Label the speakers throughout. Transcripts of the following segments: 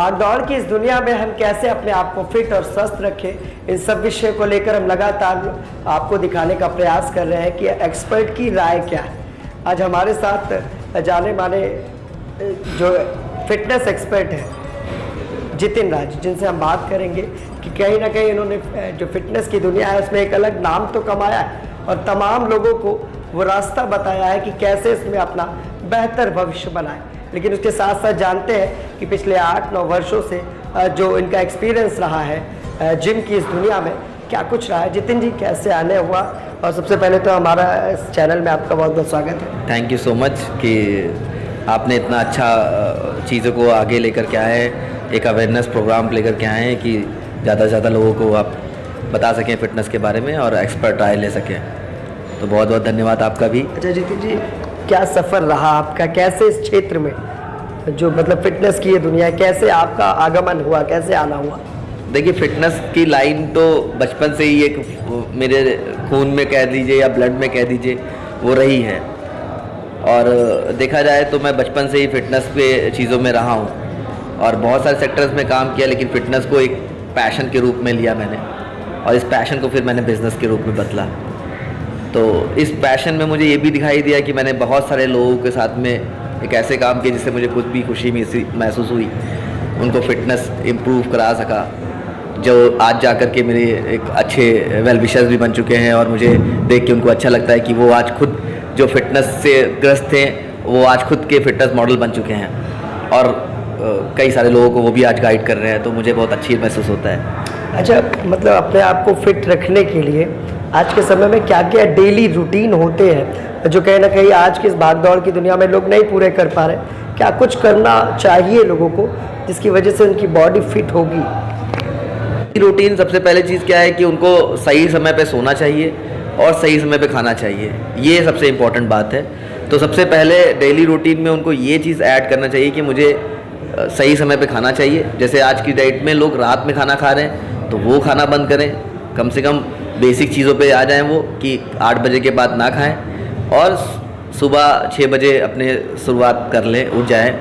Speaker 1: भागदौड़ की इस दुनिया में हम कैसे अपने आप को फिट और स्वस्थ रखें, इन सब विषय को लेकर हम लगातार आपको दिखाने का प्रयास कर रहे हैं कि एक्सपर्ट की राय क्या है। आज हमारे साथ जाने माने जो फिटनेस एक्सपर्ट हैं जितिन राज, जिनसे हम बात करेंगे कि कहीं ना कहीं इन्होंने जो फिटनेस की दुनिया है उसमें एक अलग नाम तो कमाया है और तमाम लोगों को वो रास्ता बताया है कि कैसे इसमें अपना बेहतर भविष्य बनाए। लेकिन उसके साथ साथ जानते हैं कि पिछले 8-9 वर्षों से जो इनका एक्सपीरियंस रहा है जिम की इस दुनिया में, क्या कुछ रहा है। जितिन जी, कैसे आने हुआ? और सबसे पहले तो हमारा इस चैनल में आपका बहुत बहुत स्वागत है।
Speaker 2: थैंक यू सो मच कि आपने इतना अच्छा चीज़ों को आगे लेकर के आए, एक अवेयरनेस प्रोग्राम लेकर के आए हैं कि ज़्यादा से ज़्यादा लोगों को आप बता सकें फिटनेस के बारे में और एक्सपर्ट राय ले सकें। तो बहुत बहुत धन्यवाद आपका भी।
Speaker 1: अच्छा जितिन जी, क्या सफ़र रहा आपका, कैसे इस क्षेत्र में जो मतलब फिटनेस की ये दुनिया है, कैसे आपका आगमन हुआ, कैसे आना हुआ?
Speaker 2: देखिए, फिटनेस की लाइन तो बचपन से ही एक मेरे खून में कह दीजिए या ब्लड में कह दीजिए वो रही है। और देखा जाए तो मैं बचपन से ही फिटनेस पे चीज़ों में रहा हूँ और बहुत सारे सेक्टर्स में काम किया, लेकिन फ़िटनेस को एक पैशन के रूप में लिया मैंने और इस पैशन को फिर मैंने बिज़नेस के रूप में बदला। तो इस पैशन में मुझे ये भी दिखाई दिया कि मैंने बहुत सारे लोगों के साथ में एक ऐसे काम किए जिससे मुझे खुद भी खुशी महसूस हुई, उनको फिटनेस इम्प्रूव करा सका, जो आज जा कर के मेरे एक अच्छे वेल विशर्स भी बन चुके हैं और मुझे देख के उनको अच्छा लगता है कि वो आज खुद जो फिटनेस से ग्रस्त थे वो आज खुद के फिटनेस मॉडल बन चुके हैं और कई सारे लोगों को वो भी आज गाइड कर रहे हैं। तो मुझे बहुत अच्छी महसूस होता है।
Speaker 1: अच्छा, मतलब अपने आप को फिट रखने के लिए आज के समय में क्या क्या डेली रूटीन होते हैं जो कहीं ना कहीं आज की इस भागदौड़ की दुनिया में लोग नहीं पूरे कर पा रहे? क्या कुछ करना चाहिए लोगों को जिसकी वजह से उनकी बॉडी फिट होगी?
Speaker 2: रूटीन सबसे पहले चीज़ क्या है कि उनको सही समय पे सोना चाहिए और सही समय पे खाना चाहिए, ये सबसे इम्पॉर्टेंट बात है। तो सबसे पहले डेली रूटीन में उनको ये चीज़ ऐड करना चाहिए कि मुझे सही समय पे खाना चाहिए। जैसे आज की डाइट में लोग रात में खाना खा रहे हैं तो वो खाना बंद करें, कम से कम बेसिक चीज़ों पे आ जाएं वो कि 8 बजे के बाद ना खाएं और सुबह 6 बजे अपने शुरुआत कर लें, उठ जाएं।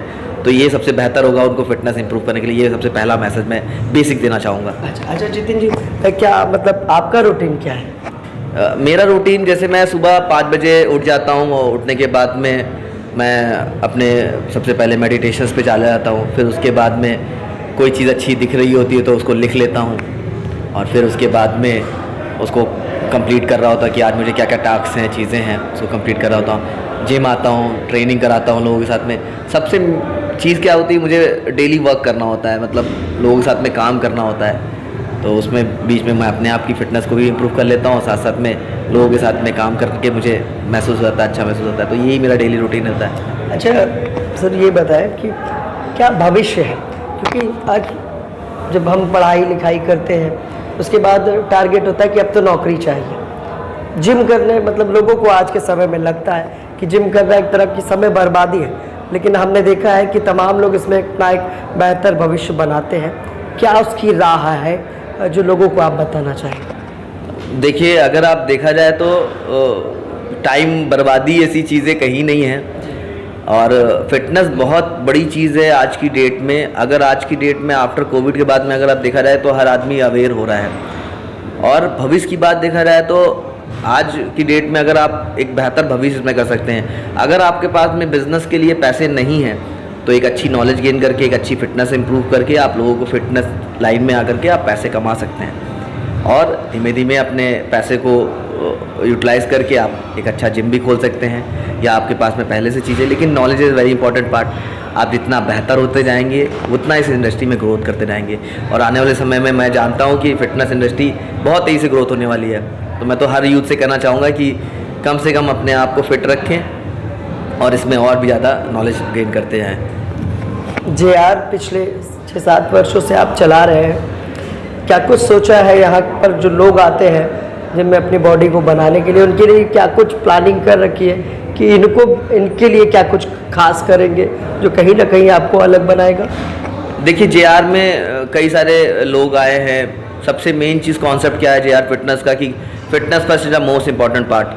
Speaker 2: तो ये सबसे बेहतर होगा उनको फिटनेस इंप्रूव करने के लिए। ये सबसे पहला मैसेज मैं बेसिक देना चाहूँगा।
Speaker 1: अच्छा जितिन जी, क्या मतलब आपका रूटीन क्या है?
Speaker 2: मेरा रूटीन, जैसे मैं सुबह 5 बजे उठ जाता हूँ और उठने के बाद में मैं अपने सबसे पहले मेडिटेशंस पे चला जाता हूँ। फिर उसके बाद में कोई चीज़ अच्छी दिख रही होती है तो उसको लिख लेता हूँ और फिर उसके बाद में उसको कंप्लीट कर रहा होता है कि आज मुझे क्या क्या टास्क हैं, चीज़ें हैं, उसको कंप्लीट कर रहा होता हूँ। जिम आता हूँ, ट्रेनिंग कराता हूँ लोगों के साथ में। सबसे चीज़ क्या होती है, मुझे डेली वर्क करना होता है, मतलब लोगों के साथ में काम करना होता है। तो उसमें बीच में मैं अपने आप की फ़िटनेस को भी इम्प्रूव कर लेता हूँ, साथ साथ में लोगों के साथ में काम करके मुझे महसूस होता है, अच्छा महसूस होता है। तो यही मेरा डेली रूटीन रहता है।
Speaker 1: अच्छा सर, ये बताएं कि क्या भविष्य है, क्योंकि आज जब हम पढ़ाई लिखाई करते हैं उसके बाद टारगेट होता है कि अब तो नौकरी चाहिए। जिम करने मतलब लोगों को आज के समय में लगता है कि जिम करना एक तरह की समय बर्बादी है, लेकिन हमने देखा है कि तमाम लोग इसमें अपना एक बेहतर भविष्य बनाते हैं। क्या उसकी राह है जो लोगों को आप बताना चाहें?
Speaker 2: देखिए, अगर आप देखा जाए तो टाइम बर्बादी ऐसी चीज़ें कहीं नहीं हैं और फिटनेस बहुत बड़ी चीज़ है आज की डेट में। अगर आज की डेट में आफ्टर कोविड के बाद में अगर आप देखा जाए तो हर आदमी अवेयर हो रहा है। और भविष्य की बात देखा जाए तो आज की डेट में अगर आप एक बेहतर भविष्य इसमें कर सकते हैं। अगर आपके पास में बिज़नेस के लिए पैसे नहीं हैं तो एक अच्छी नॉलेज गेन करके, एक अच्छी फिटनेस इंप्रूव करके आप लोगों को फिटनेस लाइन में आकर के आप पैसे कमा सकते हैं और धीमे धीमे अपने पैसे को यूटिलाइज़ करके आप एक अच्छा जिम भी खोल सकते हैं या आपके पास में पहले से चीज़ें। लेकिन knowledge is very important part. आप जितना बेहतर होते जाएंगे उतना इस इंडस्ट्री में ग्रोथ करते जाएंगे और आने वाले समय में मैं जानता हूँ कि फ़िटनेस इंडस्ट्री बहुत तेज़ी से ग्रोथ होने वाली है। तो मैं तो हर यूथ से कहना चाहूँगा कि कम से कम अपने आप को फिट रखें और इसमें और भी ज़्यादा नॉलेज गेन करते जाएँ।
Speaker 1: JR पिछले 6-7 वर्षों से आप चला रहे हैं, क्या कुछ सोचा है यहाँ पर जो लोग आते हैं जिम में अपनी बॉडी को बनाने के लिए, उनके लिए क्या कुछ प्लानिंग कर रखी है कि इनके लिए क्या कुछ खास करेंगे जो कहीं ना कहीं आपको अलग बनाएगा?
Speaker 2: देखिए, JR में कई सारे लोग आए हैं। सबसे मेन चीज़ कॉन्सेप्ट क्या है JR फिटनेस का कि fitness first is the most important part.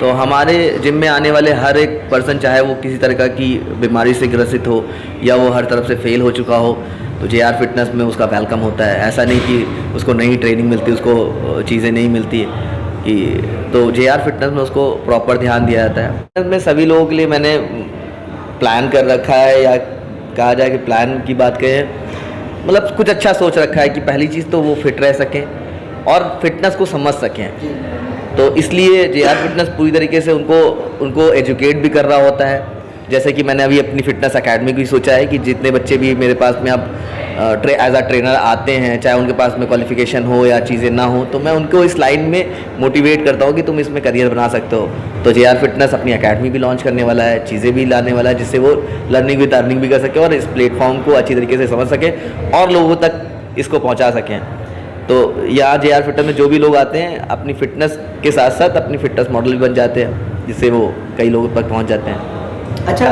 Speaker 2: तो हमारे जिम में आने वाले हर एक पर्सन, चाहे वो किसी तरह की बीमारी से ग्रसित हो या वो हर तरफ से फेल हो चुका हो, तो JR फिटनेस में उसका वेलकम होता है। ऐसा नहीं कि उसको नई ट्रेनिंग मिलती, उसको चीज़ें नहीं मिलती है कि, तो JR फिटनेस में उसको प्रॉपर ध्यान दिया जाता है। फिटनेस में सभी लोगों के लिए मैंने प्लान कर रखा है, या कहा जाए कि प्लान की बात करें, मतलब कुछ अच्छा सोच रखा है कि पहली चीज़ तो वो फिट रह सकें और फिटनेस को समझ सकें। तो इसलिए JR फिटनेस पूरी तरीके से उनको एजुकेट भी कर रहा होता है। जैसे कि मैंने अभी अपनी फिटनेस एकेडमी की सोचा है कि जितने बच्चे भी मेरे पास में अब एज अ ट्रेनर आते हैं, चाहे उनके पास में क्वालिफिकेशन हो या चीज़ें ना हो, तो मैं उनको इस लाइन में मोटिवेट करता हूँ कि तुम इसमें करियर बना सकते हो। तो JR फिटनेस अपनी एकेडमी भी लॉन्च करने वाला है, चीज़ें भी लाने वाला है, जिससे वो लर्निंग विद अर्निंग भी कर सके और इस प्लेटफॉर्म को अच्छी तरीके से समझ सकें और लोगों तक इसको पहुँचा सकें। तो यहाँ JR फिटनेस में जो भी लोग आते हैं अपनी फ़िटनेस के साथ साथ अपनी फ़िटनेस मॉडल भी बन जाते हैं, जिससे वो कई लोगों तक पहुँच जाते हैं।
Speaker 1: अच्छा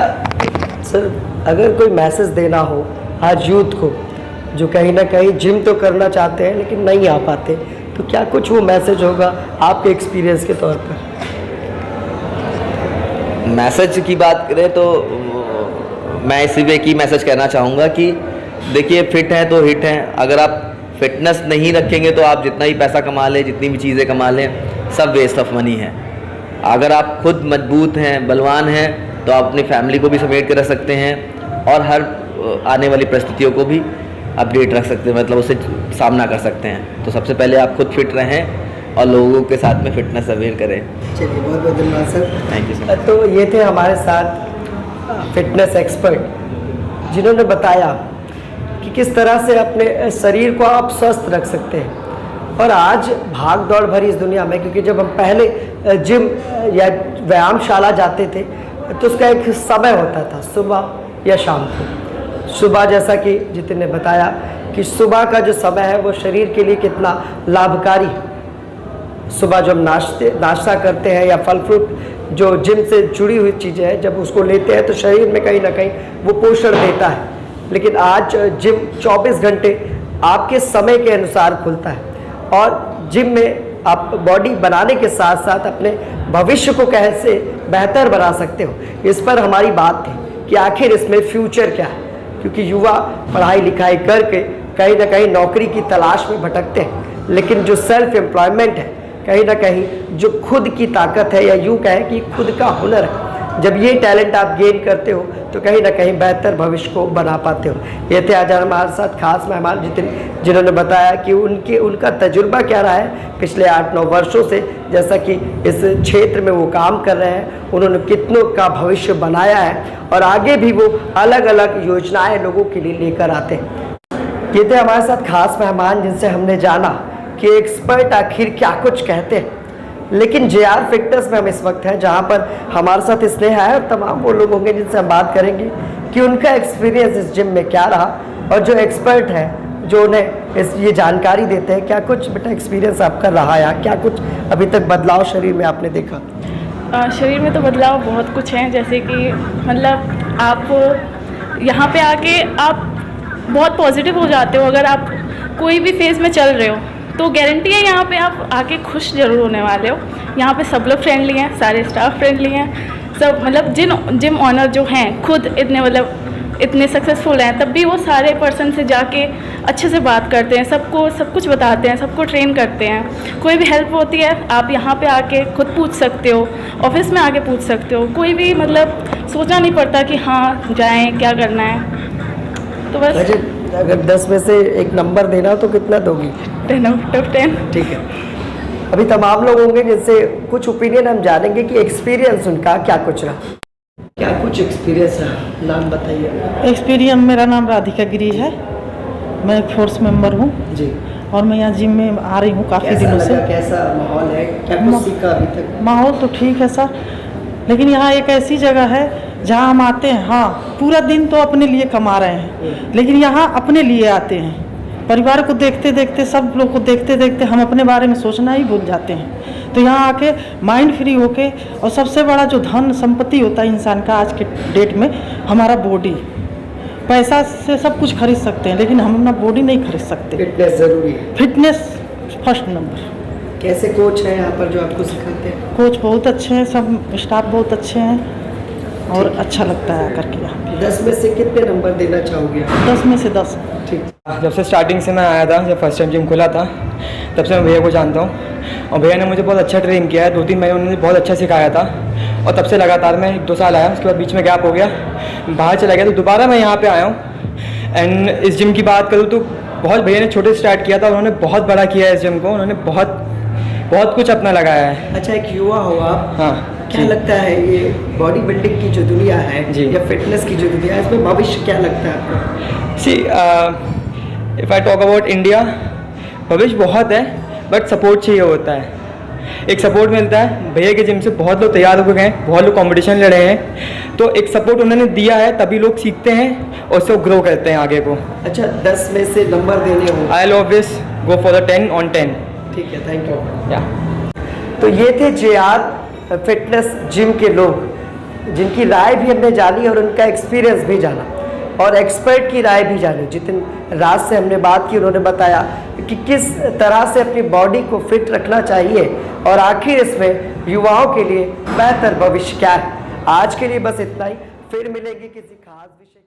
Speaker 1: सर, अगर कोई मैसेज देना हो आज यूथ को जो कहीं ना कहीं जिम तो करना चाहते हैं लेकिन नहीं आ पाते, तो क्या कुछ वो मैसेज होगा आपके एक्सपीरियंस के तौर पर?
Speaker 2: मैसेज की बात करें तो मैं इसी वे की मैसेज कहना चाहूँगा कि देखिए, फिट हैं तो हिट हैं। अगर आप फिटनेस नहीं रखेंगे तो आप जितना ही पैसा कमा लें, जितनी भी चीज़ें कमा लें, सब वेस्ट ऑफ मनी है। अगर आप खुद मजबूत हैं, बलवान हैं, तो आप अपनी फैमिली को भी समेट कर रख सकते हैं और हर आने वाली परिस्थितियों को भी अपडेट रख सकते हैं, मतलब उससे सामना कर सकते हैं। तो सबसे पहले आप खुद फिट रहें और लोगों के साथ में फिटनेस अवेयर करें।
Speaker 1: चलिए, बहुत बहुत धन्यवाद सर।
Speaker 2: Thank you sir.
Speaker 1: तो ये थे हमारे साथ फिटनेस एक्सपर्ट जिन्होंने बताया कि किस तरह से अपने शरीर को आप स्वस्थ रख सकते हैं। और आज भाग दौड़ भरी इस दुनिया में, क्योंकि जब हम पहले जिम या व्यायामशाला जाते थे तो उसका एक समय होता था, सुबह या शाम को। सुबह, जैसा कि जितिन ने बताया कि सुबह का जो समय है वो शरीर के लिए कितना लाभकारी है। सुबह जब नाश्ता करते हैं या फल फ्रूट जो जिम से जुड़ी हुई चीज़ें हैं, जब उसको लेते हैं तो शरीर में कहीं ना कहीं वो पोषण देता है। लेकिन आज जिम 24 घंटे आपके समय के अनुसार खुलता है और जिम में आप बॉडी बनाने के साथ साथ अपने भविष्य को कैसे बेहतर बना सकते हो, इस पर हमारी बात थी कि आखिर इसमें फ्यूचर क्या है। क्योंकि युवा पढ़ाई लिखाई करके कहीं ना कहीं नौकरी की तलाश में भटकते हैं, लेकिन जो सेल्फ एम्प्लॉयमेंट है, कहीं ना कहीं जो खुद की ताकत है, या यूँ कहें कि खुद का हुनर है, जब ये टैलेंट आप गेन करते हो तो कहीं ना कहीं बेहतर भविष्य को बना पाते हो। ये थे आज हमारे साथ खास मेहमान जितिन, जिन्होंने बताया कि उनका तजुर्बा क्या रहा है पिछले 8-9 वर्षों से, जैसा कि इस क्षेत्र में वो काम कर रहे हैं, उन्होंने कितनों का भविष्य बनाया है और आगे भी वो अलग अलग योजनाएँ लोगों के लिए लेकर आते हैं। ये थे हमारे साथ खास मेहमान जिनसे हमने जाना कि एक्सपर्ट आखिर क्या कुछ कहते हैं। लेकिन JR फिटनेस में हम इस वक्त हैं जहां पर हमारे साथ स्नेहा है और तमाम वो लोग होंगे जिनसे हम बात करेंगे कि उनका एक्सपीरियंस इस जिम में क्या रहा, और जो एक्सपर्ट हैं जो उन्हें ये जानकारी देते हैं, क्या कुछ बेटा एक्सपीरियंस आपका रहा या क्या कुछ अभी तक बदलाव शरीर में आपने देखा?
Speaker 3: शरीर में तो बदलाव बहुत कुछ हैं, जैसे कि मतलब आप यहाँ पे आके आप बहुत पॉजिटिव हो जाते हो। अगर आप कोई भी फेज़ में चल रहे हो तो गारंटी है यहाँ पे आप आके खुश ज़रूर होने वाले हो। यहाँ पे सब लोग फ्रेंडली हैं, सारे स्टाफ फ्रेंडली हैं, सब मतलब जिम ऑनर जो हैं खुद इतने मतलब इतने सक्सेसफुल हैं, तब भी वो सारे पर्सन से जाके अच्छे से बात करते हैं, सबको सब कुछ बताते हैं, सबको ट्रेन करते हैं। कोई भी हेल्प होती है आप यहाँ पे आके खुद पूछ सकते हो, ऑफिस में आके पूछ सकते हो, कोई भी मतलब सोचना नहीं पड़ता कि हाँ जाएँ क्या करना है। तो बस
Speaker 1: अगर 10 में से एक नंबर देना तो कितना दोगी?
Speaker 3: 10 out of 10।
Speaker 1: ठीक है, अभी तमाम लोग होंगे जिनसे कुछ ओपिनियन हम जानेंगे कि एक्सपीरियंस उनका क्या कुछ रहा, क्या कुछ एक्सपीरियंस रहा। नाम बताइए।
Speaker 4: एक्सपीरियंस, मेरा नाम राधिका गिरी है, मैं एक फोर्स मेंबर हूँ
Speaker 1: जी,
Speaker 4: और मैं यहाँ जिम में आ रही हूँ काफ़ी दिनों से।
Speaker 1: कैसा माहौल है, क्या कुछ सीखा अभी तक?
Speaker 4: माहौल तो ठीक है सर, लेकिन यहाँ एक ऐसी जगह है जहाँ हम आते हैं, हाँ पूरा दिन तो अपने लिए कमा रहे हैं, लेकिन यहाँ अपने लिए आते हैं। परिवार को देखते देखते, सब लोग को देखते देखते हम अपने बारे में सोचना ही भूल जाते हैं। तो यहाँ आके माइंड फ्री होके, और सबसे बड़ा जो धन संपत्ति होता है इंसान का आज के डेट में, हमारा बॉडी। पैसा से सब कुछ खरीद सकते हैं लेकिन हम अपना बॉडी नहीं खरीद सकते।
Speaker 1: फिटनेस ज़रूरी है,
Speaker 4: फिटनेस फर्स्ट नंबर।
Speaker 1: कैसे कोच हैं यहाँ पर जो आपको सिखाते हैं?
Speaker 4: कोच बहुत अच्छे हैं, सब स्टाफ बहुत अच्छे हैं। और अच्छा लगता है आकर के यहाँ पे।
Speaker 1: 10 में से कितने नंबर देना चाहोगे आप?
Speaker 4: 10 में से 10।
Speaker 1: ठीक।
Speaker 5: जब से स्टार्टिंग से मैं आया था, जब फर्स्ट टाइम जिम खुला था, तब से मैं भैया को जानता हूँ और भैया ने मुझे बहुत अच्छा ट्रेन किया है। 2-3 महीने उन्होंने बहुत अच्छा सिखाया था और तब से लगातार मैं 1-2 साल आया, उसके बाद बीच में गैप हो गया, बाहर चला गया, तो दोबारा मैं यहाँ पे आया हूँ। एंड इस जिम की बात करूँ तो बहुत भैया ने छोटे स्टार्ट किया था, उन्होंने बहुत बड़ा किया है इस जिम को, उन्होंने बहुत कुछ अपना लगाया है।
Speaker 1: अच्छा, एक युवा हो आप,
Speaker 5: हाँ,
Speaker 1: क्या लगता है ये बॉडी बिल्डिंग की जो दुनिया है
Speaker 5: जी।
Speaker 1: या फिटनेस की जो दुनिया है, इसमें भविष्य क्या लगता है आपको?
Speaker 5: सी if I talk about India, भविष्य बहुत है बट सपोर्ट चाहिए होता है। एक सपोर्ट मिलता है, भैया के जिम से बहुत लोग तैयार हो गए हैं, बहुत लोग कंपटीशन लड़े हैं, तो एक सपोर्ट उन्होंने दिया है, तभी लोग सीखते हैं और उससे ग्रो करते हैं आगे को।
Speaker 1: अच्छा, 10 में से नंबर देने हो?
Speaker 5: I will always go for the 10 on 10।
Speaker 1: ठीक है, थैंक यू।
Speaker 5: या
Speaker 1: तो ये थे JR फिटनेस जिम के लोग, जिनकी राय भी हमने जानी और उनका एक्सपीरियंस भी जाना और एक्सपर्ट की राय भी जानी। जितिन राज से हमने बात की, उन्होंने बताया कि किस तरह से अपनी बॉडी को फिट रखना चाहिए और आखिर इसमें युवाओं के लिए बेहतर भविष्य क्या है। आज के लिए बस इतना ही, फिर मिलेंगे किसी खास विषय